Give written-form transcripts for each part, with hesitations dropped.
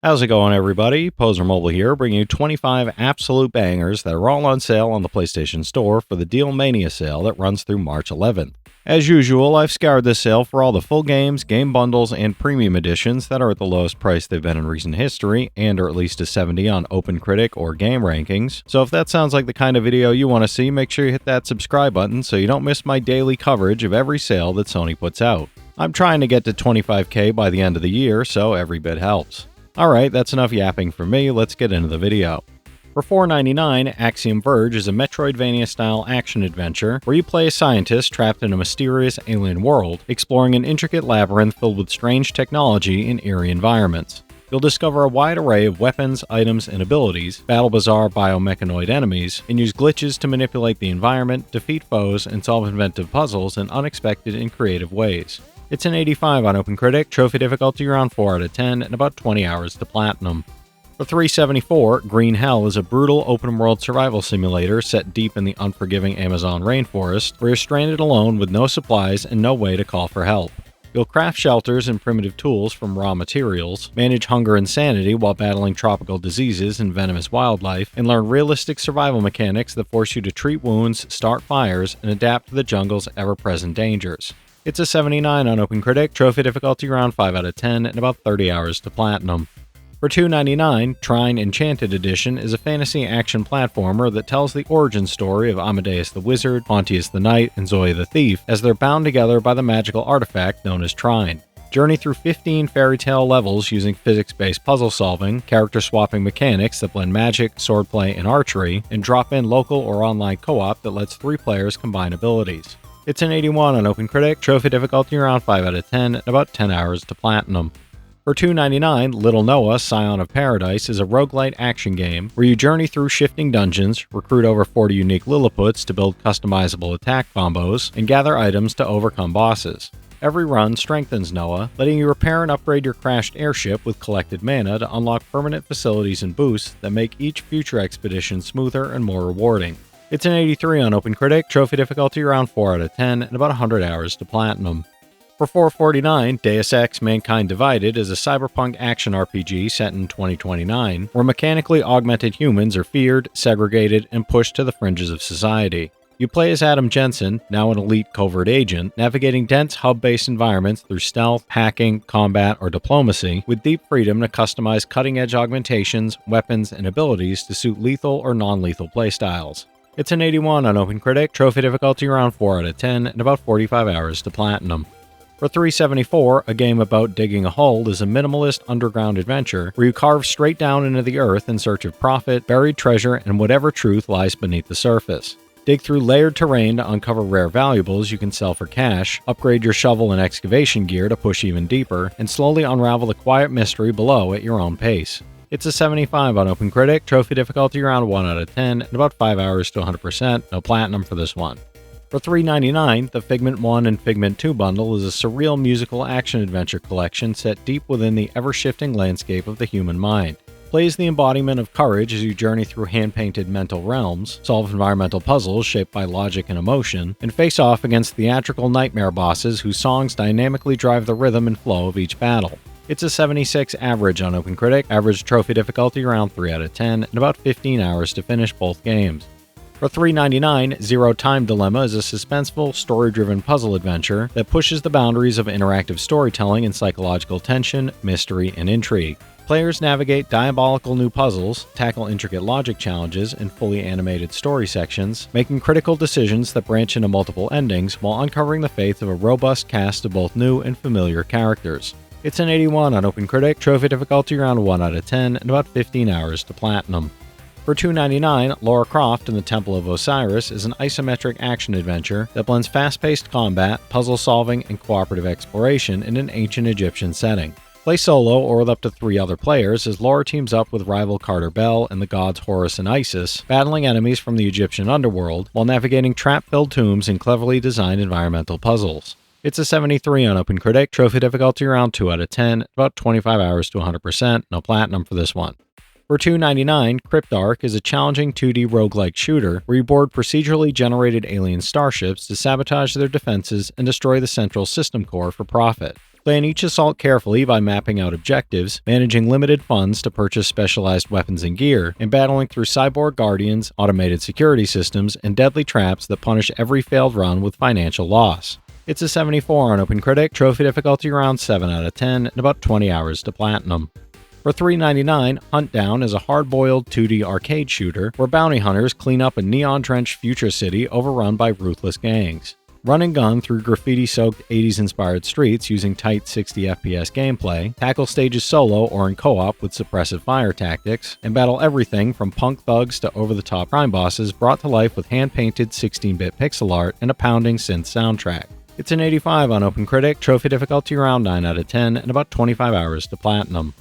How's it going, everybody? Pozermobil here, bringing you 25 absolute bangers that are all on sale on the PlayStation Store for the Dealmania sale that runs through March 11th. As usual, I've scoured this sale for all the full games, game bundles, and premium editions that are at the lowest price they've been in recent history, and are at least a 70 on OpenCritic or Game Rankings. So if that sounds like the kind of video you want to see, make sure you hit that subscribe button so you don't miss my daily coverage of every sale that Sony puts out. I'm trying to get to 25k by the end of the year, so every bit helps. Alright, that's enough yapping for me, let's get into the video. For $4.99, Axiom Verge is a Metroidvania-style action-adventure where you play a scientist trapped in a mysterious alien world, exploring an intricate labyrinth filled with strange technology in eerie environments. You'll discover a wide array of weapons, items, and abilities, battle bizarre biomechanoid enemies, and use glitches to manipulate the environment, defeat foes, and solve inventive puzzles in unexpected and creative ways. It's an 85 on OpenCritic, trophy difficulty around 4 out of 10, and about 20 hours to platinum. For $3.74, Green Hell is a brutal open-world survival simulator set deep in the unforgiving Amazon rainforest, where you're stranded alone with no supplies and no way to call for help. You'll craft shelters and primitive tools from raw materials, manage hunger and sanity while battling tropical diseases and venomous wildlife, and learn realistic survival mechanics that force you to treat wounds, start fires, and adapt to the jungle's ever-present dangers. It's a 79 on OpenCritic, trophy difficulty around 5 out of 10, and about 30 hours to platinum. For $2.99, Trine Enchanted Edition is a fantasy action platformer that tells the origin story of Amadeus the Wizard, Pontius the Knight, and Zoya the Thief as they're bound together by the magical artifact known as Trine. Journey through 15 fairy tale levels using physics-based puzzle solving, character-swapping mechanics that blend magic, swordplay, and archery, and drop in local or online co-op that lets 3 players combine abilities. It's an 81 on OpenCritic, trophy difficulty around 5 out of 10, and about 10 hours to platinum. For $2.99, Little Noah, Scion of Paradise is a roguelite action game where you journey through shifting dungeons, recruit over 40 unique Lilliputs to build customizable attack combos, and gather items to overcome bosses. Every run strengthens Noah, letting you repair and upgrade your crashed airship with collected mana to unlock permanent facilities and boosts that make each future expedition smoother and more rewarding. It's an 83 on OpenCritic, trophy difficulty around 4 out of 10, and about 100 hours to platinum. For $4.49, Deus Ex Mankind Divided is a cyberpunk action RPG set in 2029, where mechanically augmented humans are feared, segregated, and pushed to the fringes of society. You play as Adam Jensen, now an elite covert agent, navigating dense hub-based environments through stealth, hacking, combat, or diplomacy, with deep freedom to customize cutting-edge augmentations, weapons, and abilities to suit lethal or non-lethal playstyles. It's an 81 on OpenCritic, trophy difficulty around 4 out of 10, and about 45 hours to platinum. For $3.74, a game about digging a hole is a minimalist underground adventure where you carve straight down into the earth in search of profit, buried treasure, and whatever truth lies beneath the surface. Dig through layered terrain to uncover rare valuables you can sell for cash, upgrade your shovel and excavation gear to push even deeper, and slowly unravel the quiet mystery below at your own pace. It's a 75 on OpenCritic, trophy difficulty around 1 out of 10, and about 5 hours to 100%, no platinum for this one. For $3.99, the Figment 1 and Figment 2 bundle is a surreal musical action-adventure collection set deep within the ever-shifting landscape of the human mind. Play as the embodiment of courage as you journey through hand-painted mental realms, solve environmental puzzles shaped by logic and emotion, and face off against theatrical nightmare bosses whose songs dynamically drive the rhythm and flow of each battle. It's a 76 average on OpenCritic, average trophy difficulty around 3 out of 10, and about 15 hours to finish both games. For $3.99, Zero Time Dilemma is a suspenseful, story-driven puzzle adventure that pushes the boundaries of interactive storytelling in psychological tension, mystery, and intrigue. Players navigate diabolical new puzzles, tackle intricate logic challenges in fully animated story sections, making critical decisions that branch into multiple endings while uncovering the faith of a robust cast of both new and familiar characters. It's an 81 on OpenCritic, trophy difficulty around 1 out of 10, and about 15 hours to platinum. For $2.99, Lara Croft and the Temple of Osiris is an isometric action-adventure that blends fast-paced combat, puzzle solving, and cooperative exploration in an ancient Egyptian setting. Play solo or with up to 3 other players as Lara teams up with rival Carter Bell and the gods Horus and Isis, battling enemies from the Egyptian underworld while navigating trap-filled tombs and cleverly designed environmental puzzles. It's a 73 on OpenCritic, trophy difficulty around 2 out of 10, about 25 hours to 100%, no platinum for this one. For $2.99, Cryptark is a challenging 2D roguelike shooter where you board procedurally generated alien starships to sabotage their defenses and destroy the central system core for profit. Plan each assault carefully by mapping out objectives, managing limited funds to purchase specialized weapons and gear, and battling through cyborg guardians, automated security systems, and deadly traps that punish every failed run with financial loss. It's a 74 on OpenCritic, trophy difficulty around 7 out of 10, and about 20 hours to platinum. For $3.99, Huntdown is a hard-boiled 2D arcade shooter where bounty hunters clean up a neon-drenched future city overrun by ruthless gangs. Run and gun through graffiti-soaked 80s-inspired streets using tight 60 FPS gameplay, tackle stages solo or in co-op with suppressive fire tactics, and battle everything from punk thugs to over-the-top crime bosses brought to life with hand-painted 16-bit pixel art and a pounding synth soundtrack. It's an 85 on OpenCritic, trophy difficulty around 9 out of 10, and about 25 hours to platinum.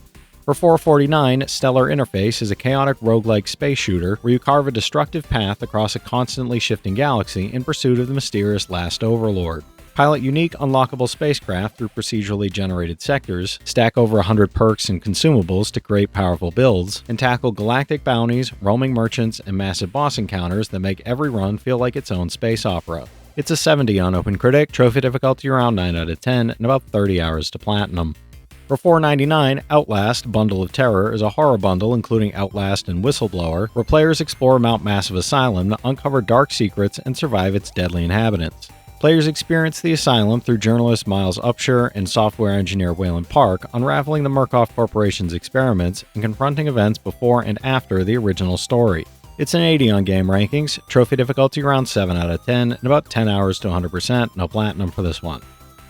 For $4.49, Stellar Interface is a chaotic roguelike space shooter where you carve a destructive path across a constantly shifting galaxy in pursuit of the mysterious Last Overlord. Pilot unique unlockable spacecraft through procedurally generated sectors, stack over 100 perks and consumables to create powerful builds, and tackle galactic bounties, roaming merchants, and massive boss encounters that make every run feel like its own space opera. It's a 70 on OpenCritic, trophy difficulty around 9 out of 10, and about 30 hours to platinum. For $4.99, Outlast Bundle of Terror is a horror bundle including Outlast and Whistleblower, where players explore Mount Massive Asylum to uncover dark secrets and survive its deadly inhabitants. Players experience the asylum through journalist Miles Upshur and software engineer Wayland Park, unraveling the Murkoff Corporation's experiments and confronting events before and after the original story. It's an 80 on game rankings, trophy difficulty around 7 out of 10, and about 10 hours to 100%, no platinum for this one.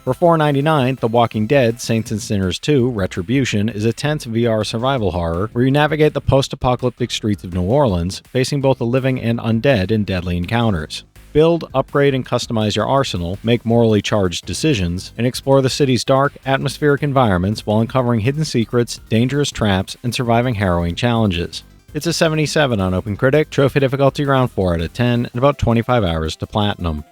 For $4.99, The Walking Dead Saints and Sinners 2 Retribution is a tense VR survival horror where you navigate the post-apocalyptic streets of New Orleans, facing both the living and undead in deadly encounters. Build, upgrade, and customize your arsenal, make morally charged decisions, and explore the city's dark, atmospheric environments while uncovering hidden secrets, dangerous traps, and surviving harrowing challenges. It's a 77 on OpenCritic, trophy difficulty around 4 out of 10, and about 25 hours to platinum.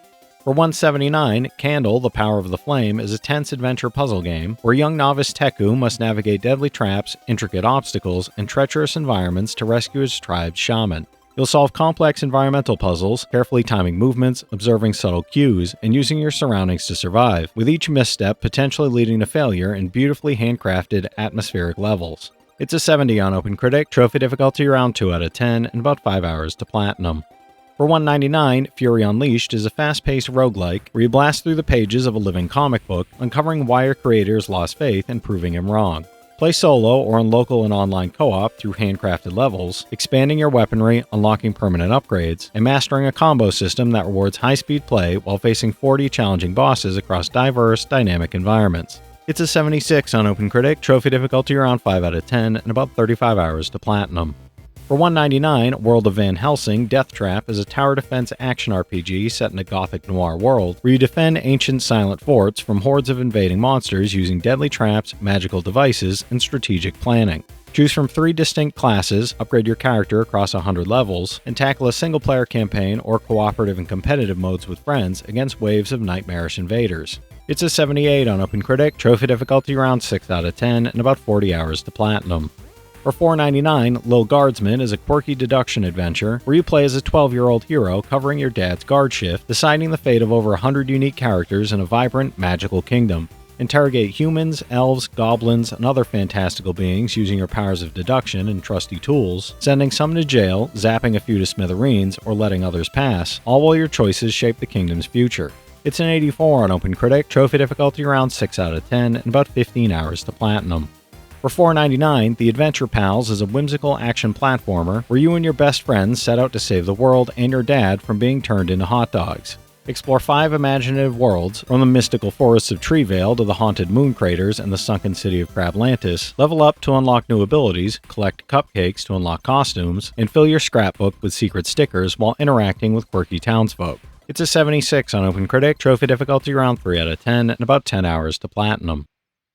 For $1.79, Candle, The Power of the Flame is a tense adventure puzzle game where young novice Teku must navigate deadly traps, intricate obstacles, and treacherous environments to rescue his tribe's shaman. You'll solve complex environmental puzzles, carefully timing movements, observing subtle cues, and using your surroundings to survive, with each misstep potentially leading to failure in beautifully handcrafted atmospheric levels. It's a 70 on OpenCritic, trophy difficulty around 2 out of 10, and about 5 hours to platinum. For $1.99, Fury Unleashed is a fast-paced roguelike where you blast through the pages of a living comic book, uncovering why your creators lost faith and proving him wrong. Play solo or in local and online co-op through handcrafted levels, expanding your weaponry, unlocking permanent upgrades, and mastering a combo system that rewards high-speed play while facing 40 challenging bosses across diverse, dynamic environments. It's a 76 on OpenCritic, trophy difficulty around 5 out of 10, and about 35 hours to platinum. For $1.99, World of Van Helsing Deathtrap is a tower defense action RPG set in a gothic noir world where you defend ancient silent forts from hordes of invading monsters using deadly traps, magical devices, and strategic planning. Choose from 3 distinct classes, upgrade your character across 100 levels, and tackle a single-player campaign or cooperative and competitive modes with friends against waves of nightmarish invaders. It's a 78 on OpenCritic, trophy difficulty around 6 out of 10, and about 40 hours to platinum. For $4.99, Lil Guardsman is a quirky deduction adventure where you play as a 12-year-old hero covering your dad's guard shift, deciding the fate of over 100 unique characters in a vibrant, magical kingdom. Interrogate humans, elves, goblins, and other fantastical beings using your powers of deduction and trusty tools, sending some to jail, zapping a few to smithereens, or letting others pass, all while your choices shape the kingdom's future. It's an 84 on OpenCritic, trophy difficulty around 6 out of 10, and about 15 hours to platinum. For $4.99, The Adventure Pals is a whimsical action platformer where you and your best friends set out to save the world and your dad from being turned into hot dogs. Explore 5 imaginative worlds, from the mystical forests of Treevale to the haunted moon craters and the sunken city of Crablantis, level up to unlock new abilities, collect cupcakes to unlock costumes, and fill your scrapbook with secret stickers while interacting with quirky townsfolk. It's a 76 on OpenCritic, trophy difficulty around 3 out of 10, and about 10 hours to platinum.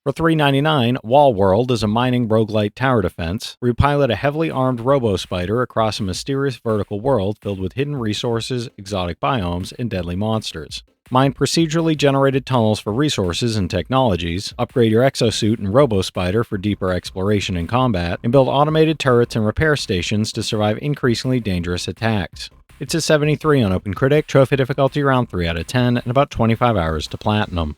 For $3.99, Wall World is a mining roguelite tower defense, where you pilot a heavily armed robo-spider across a mysterious vertical world filled with hidden resources, exotic biomes, and deadly monsters. Mine procedurally generated tunnels for resources and technologies, upgrade your exosuit and robo-spider for deeper exploration and combat, and build automated turrets and repair stations to survive increasingly dangerous attacks. It's a 73 on OpenCritic, trophy difficulty around 3 out of 10, and about 25 hours to platinum.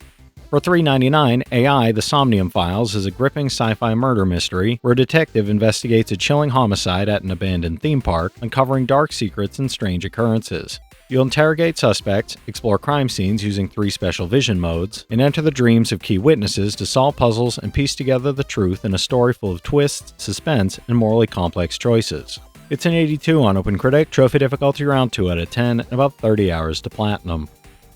For For $3.99, AI The Somnium Files is a gripping sci-fi murder mystery where a detective investigates a chilling homicide at an abandoned theme park, uncovering dark secrets and strange occurrences. You'll interrogate suspects, explore crime scenes using 3 special vision modes, and enter the dreams of key witnesses to solve puzzles and piece together the truth in a story full of twists, suspense, and morally complex choices. It's an 82 on OpenCritic, trophy difficulty around 2 out of 10, and about 30 hours to platinum.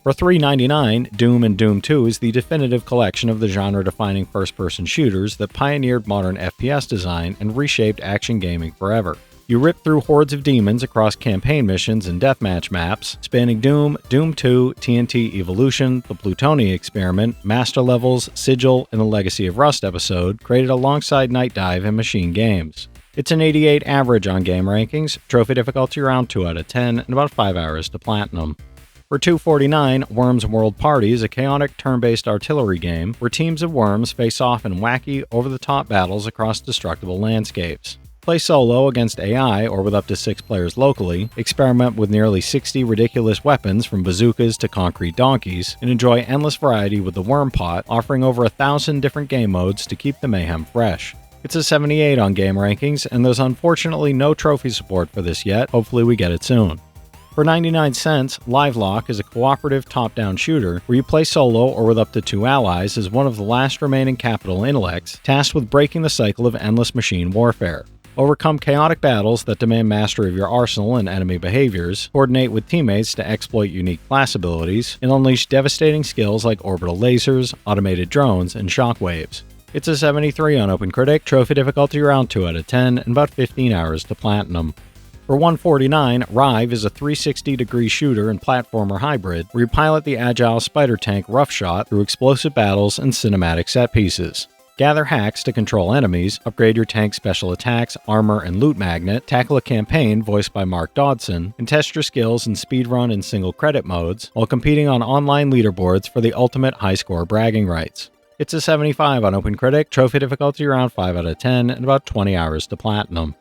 For $3.99, Doom and Doom 2 is the definitive collection of the genre-defining first-person shooters that pioneered modern FPS design and reshaped action gaming forever. You rip through hordes of demons across campaign missions and deathmatch maps, spanning Doom, Doom 2, TNT Evolution, the Plutonian Experiment, Master Levels, Sigil, and the Legacy of Rust episode, created alongside Night Dive and Machine Games. It's an 88 average on game rankings, trophy difficulty around 2 out of 10, and about 5 hours to platinum. For $2.49, Worms World Party is a chaotic turn-based artillery game where teams of worms face off in wacky, over-the-top battles across destructible landscapes. Play solo against AI or with up to 6 players locally, experiment with nearly 60 ridiculous weapons from bazookas to concrete donkeys, and enjoy endless variety with the Worm Pot, offering over 1,000 different game modes to keep the mayhem fresh. It's a 78 on game rankings, and there's unfortunately no trophy support for this yet. Hopefully we get it soon. For 99 cents, Livelock is a cooperative top-down shooter where you play solo or with up to 2 allies as one of the last remaining capital intellects tasked with breaking the cycle of endless machine warfare. Overcome chaotic battles that demand mastery of your arsenal and enemy behaviors, coordinate with teammates to exploit unique class abilities, and unleash devastating skills like orbital lasers, automated drones, and shockwaves. It's a 73 on OpenCritic, trophy difficulty around 2 out of 10, and about 15 hours to platinum. For $1.49, Rive is a 360-degree shooter and platformer hybrid where you pilot the agile spider tank Roughshot through explosive battles and cinematic set pieces. Gather hacks to control enemies, upgrade your tank's special attacks, armor, and loot magnet, tackle a campaign voiced by Mark Dodson, and test your skills in speedrun and single credit modes while competing on online leaderboards for the ultimate high-score bragging rights. It's a 75 on OpenCritic, trophy difficulty around 5 out of 10, and about 20 hours to platinum.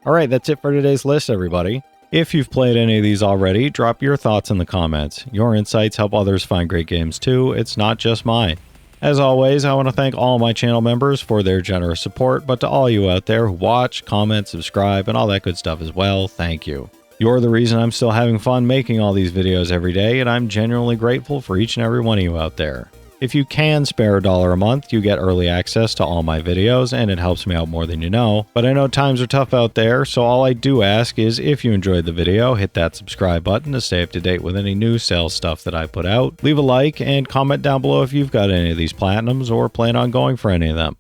Alright, that's it for today's list, everybody. If you've played any of these already, drop your thoughts in the comments. Your insights help others find great games too, it's not just mine. As always, I want to thank all my channel members for their generous support, but to all you out there who watch, comment, subscribe, and all that good stuff as well, thank you. You're the reason I'm still having fun making all these videos every day, and I'm genuinely grateful for each and every one of you out there. If you can spare $1 a month, you get early access to all my videos, and it helps me out more than you know. But I know times are tough out there, so all I do ask is if you enjoyed the video, hit that subscribe button to stay up to date with any new sales stuff that I put out. Leave a like and comment down below if you've got any of these platinums or plan on going for any of them.